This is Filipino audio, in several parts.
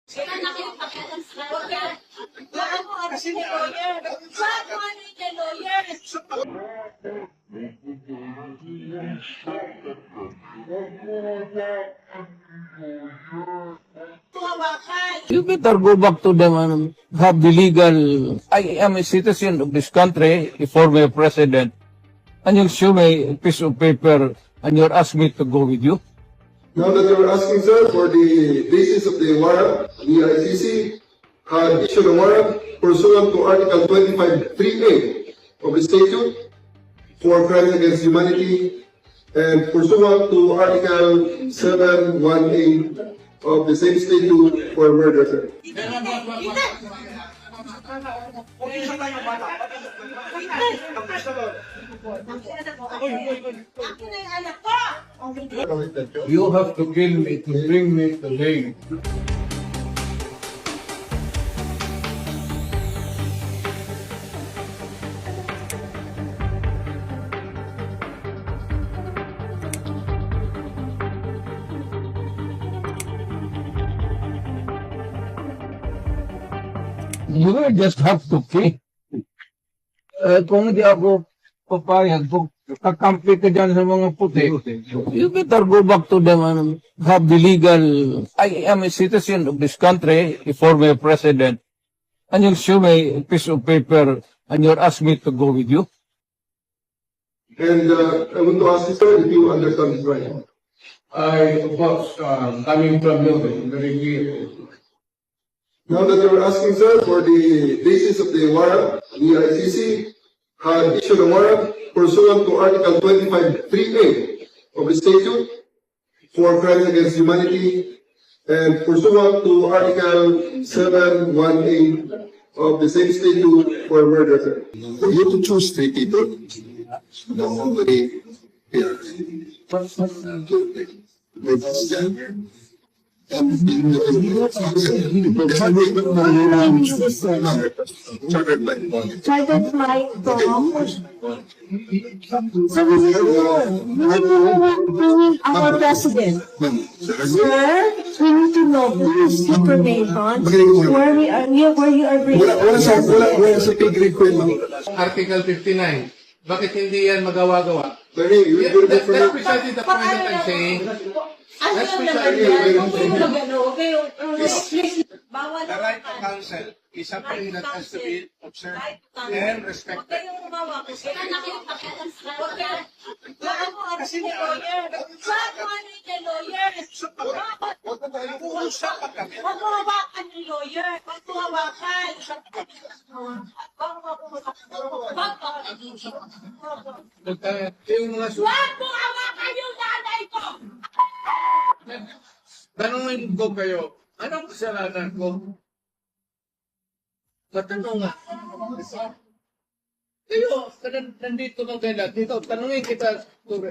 Sila nakipakialam sa lawyer. Wala mo ano ni lawyer. Wala mo ano ni lawyer. You better go back to them and have the legal. I am a citizen of this country, a former president, and you show me a piece of paper and you're asking me to go with you. Now that you're asking, sir, for the basis of the warrant, the ICC had issued a warrant pursuant to Article 25(3)(a) of the statute for crimes against humanity and pursuant to Article 7(1)(a) of the same statute for murder, sir. You have to kill me to bring me to Hague. You will just have to pay. Kung hindi ako papayag, kung kakampi ka dyan sa mga puti, you better go back to them and have the legal. I am a citizen of this country, a former president, and you show me a piece of paper and you're asking me to go with you. And I want to ask you, sir, if you understand this right. I was coming from you, very clear. Now that you're asking, sir, for the basis of the warrant, the ICC had issued a warrant pursuant to Article 25(3)(a) of the statute for crimes against humanity and pursuant to Article 7(1)(a) of the same statute for murder, sir. For you to choose three people, nobody here. Chartered by Chartered flight from... So we need our president. Sir, we need to know who's information where you are bringing. Wala sa pay grade ko yun, ma'am. Article 59. Bakit hindi yan magawa-gawa? Sorry, you That's precisely the point that I'm saying. Ano That's yung precisely naman yan? what I'm saying. Please, bawal The right to counsel is something that has to be observed and Huwag respected. kayong umawa ko. Sila nakipakialam sa lawyer. Wala mo ano ni lawyer. Wala mo ano ni lawyer. Huwag na tayo uusap kami. Huwag mo hawakan ni lawyer. Huwag mo hawakan. Yung mga Huwag mo hawakan yung nanay ko! tanongin ko kayo, anong kasalanan ko? Patanong nga. Kayo, nandito ng kailan. Dito, tanongin kita,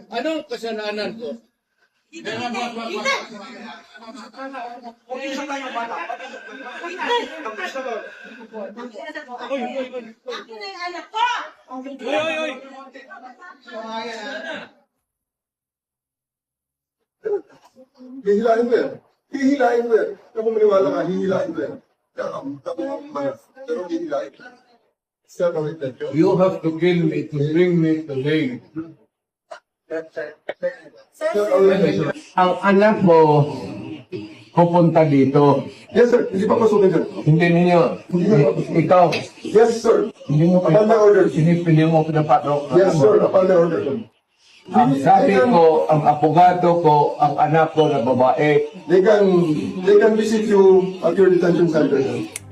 anong kasalanan ko? Akin na yung anak ko! Hihilain mo yan. Hihilain mo yan. Kung maniwala ka, hihilain mo yan. Pero hihilain. Sir, wait that you. You have to kill me to bring me to Hague. Ang anak mo pupunta dito. Yes, sir. Hindi pa masukin, sir. Hindi ninyo, ikaw, Yes, sir. hindi mo Upon my order. pinipili mo pinapatok. Yes, sir. Upon my order, sir. Ang sabi ko, ang abogado ko, ang anak ko na babae, They can visit you at your detention center, sir.